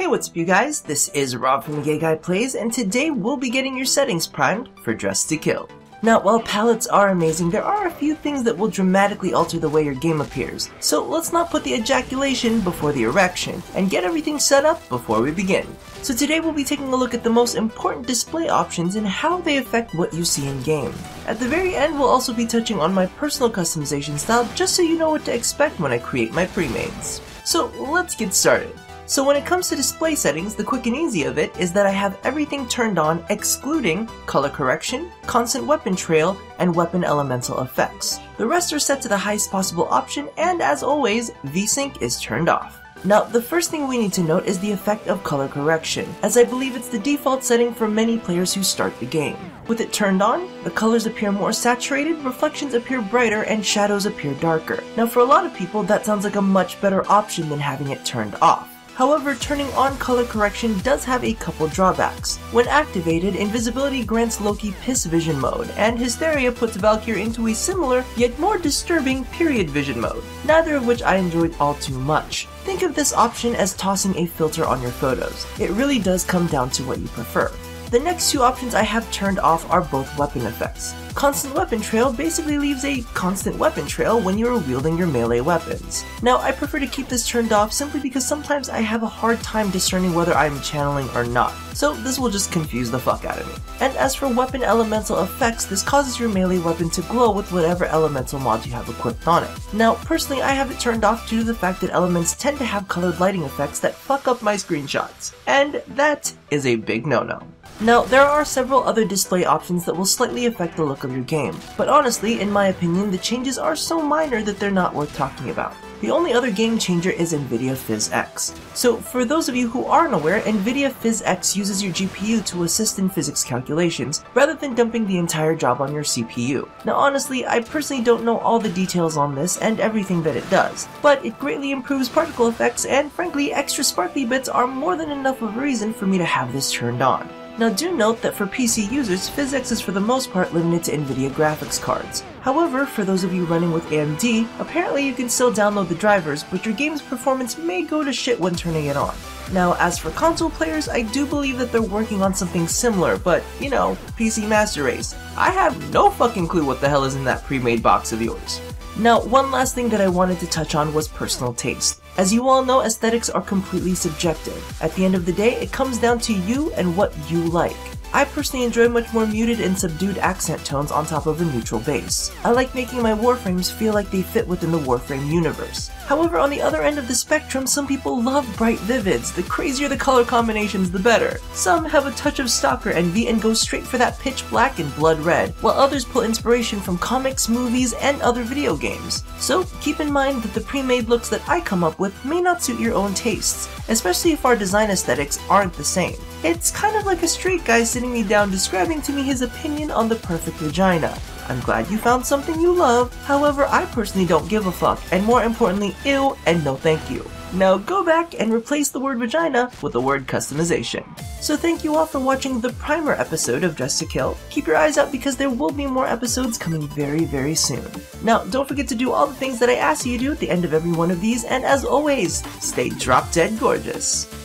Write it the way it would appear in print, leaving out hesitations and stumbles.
Hey, what's up you guys? This is Rob from the Gay Guy Plays, and today we'll be getting your settings primed for Dressed to Kill. Now, while palettes are amazing, there are a few things that will dramatically alter the way your game appears. So let's not put the ejaculation before the erection, and get everything set up before we begin. So today we'll be taking a look at the most important display options and how they affect what you see in game. At the very end, we'll also be touching on my personal customization style, just so you know what to expect when I create my pre-mades. So let's get started. So when it comes to display settings, the quick and easy of it is that I have everything turned on excluding color correction, constant weapon trail, and weapon elemental effects. The rest are set to the highest possible option, and as always, VSync is turned off. Now, the first thing we need to note is the effect of color correction, as I believe it's the default setting for many players who start the game. With it turned on, the colors appear more saturated, reflections appear brighter, and shadows appear darker. Now, for a lot of people, that sounds like a much better option than having it turned off. However, turning on color correction does have a couple drawbacks. When activated, invisibility grants Loki Piss Vision mode, and Hysteria puts Valkyrie into a similar, yet more disturbing Period Vision mode, neither of which I enjoyed all too much. Think of this option as tossing a filter on your photos. It really does come down to what you prefer. The next two options I have turned off are both weapon effects. Constant weapon trail basically leaves a constant weapon trail when you are wielding your melee weapons. Now, I prefer to keep this turned off simply because sometimes I have a hard time discerning whether I'm channeling or not, so this will just confuse the fuck out of me. And as for weapon elemental effects, this causes your melee weapon to glow with whatever elemental mod you have equipped on it. Now, personally, I have it turned off due to the fact that elements tend to have colored lighting effects that fuck up my screenshots, and that is a big no-no. Now, there are several other display options that will slightly affect the look of your game, but honestly, in my opinion, the changes are so minor that they're not worth talking about. The only other game changer is NVIDIA PhysX. So, for those of you who aren't aware, NVIDIA PhysX uses your GPU to assist in physics calculations, rather than dumping the entire job on your CPU. Now honestly, I personally don't know all the details on this and everything that it does, but it greatly improves particle effects, and frankly, extra sparkly bits are more than enough of a reason for me to have this turned on. Now do note that for PC users, PhysX is for the most part limited to NVIDIA graphics cards. However, for those of you running with AMD, apparently you can still download the drivers, but your game's performance may go to shit when turning it on. Now, as for console players, I do believe that they're working on something similar, but, you know, PC Master Race. I have no fucking clue what the hell is in that pre-made box of yours. Now, one last thing that I wanted to touch on was personal taste. As you all know, aesthetics are completely subjective. At the end of the day, it comes down to you and what you like. I personally enjoy much more muted and subdued accent tones on top of a neutral base. I like making my Warframes feel like they fit within the Warframe universe. However, on the other end of the spectrum, some people love bright vivids. The crazier the color combinations, the better. Some have a touch of stalker envy and go straight for that pitch black and blood red, while others pull inspiration from comics, movies, and other video games. So keep in mind that the pre-made looks that I come up with may not suit your own tastes, especially if our design aesthetics aren't the same. It's kind of like a straight guy sitting me down describing to me his opinion on the perfect vagina. I'm glad you found something you love, however I personally don't give a fuck, and more importantly, ew and no thank you. Now go back and replace the word vagina with the word customization. So thank you all for watching the primer episode of Dressed to Kill. Keep your eyes out because there will be more episodes coming very, very soon. Now don't forget to do all the things that I ask you to do at the end of every one of these, and as always, stay drop dead gorgeous.